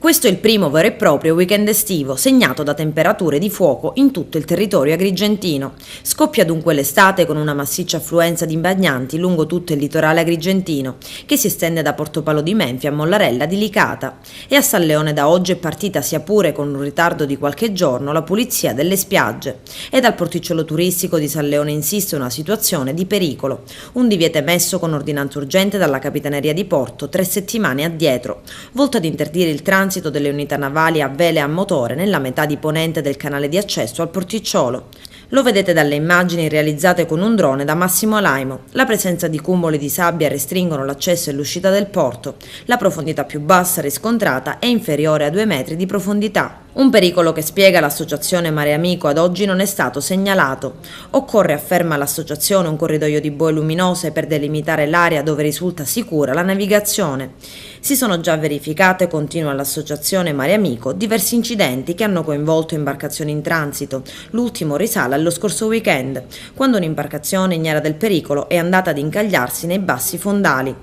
Questo è il primo vero e proprio weekend estivo, segnato da temperature di fuoco in tutto il territorio agrigentino. Scoppia dunque l'estate con una massiccia affluenza di bagnanti lungo tutto il litorale agrigentino, che si estende da Portopalo di Menfia a Mollarella di Licata. E a San Leone da oggi è partita, sia pure con un ritardo di qualche giorno, la pulizia delle spiagge. E dal porticciolo turistico di San Leone insiste una situazione di pericolo. Un divieto emesso con ordinanza urgente dalla Capitaneria di Porto 3 settimane addietro, volto ad interdire il transito delle unità navali a vele a motore nella metà di ponente del canale di accesso al porticciolo. Lo vedete dalle immagini realizzate con un drone da Massimo Alaimo. La presenza di cumuli di sabbia restringono l'accesso e l'uscita del porto. La profondità più bassa riscontrata è inferiore a 2 metri di profondità. Un pericolo che, spiega l'associazione Mare Amico, ad oggi non è stato segnalato. Occorre, afferma l'associazione, un corridoio di boe luminose per delimitare l'area dove risulta sicura la navigazione. Si sono già verificate, continua l'associazione Mare Amico, diversi incidenti che hanno coinvolto imbarcazioni in transito. L'ultimo risale allo scorso weekend, quando un'imbarcazione ignara del pericolo è andata ad incagliarsi nei bassi fondali.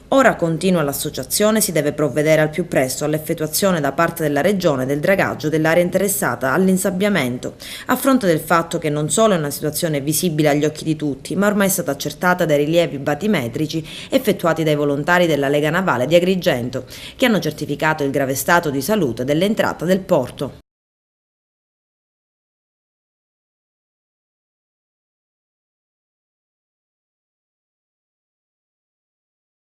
Ora, continua l'associazione, si deve provvedere al più presto all'effettuazione da parte della Regione del dragaggio dell'area interessata all'insabbiamento, a fronte del fatto che non solo è una situazione visibile agli occhi di tutti, ma ormai è stata accertata dai rilievi batimetrici effettuati dai volontari della Lega Navale di Agrigento, che hanno certificato il grave stato di salute dell'entrata del porto.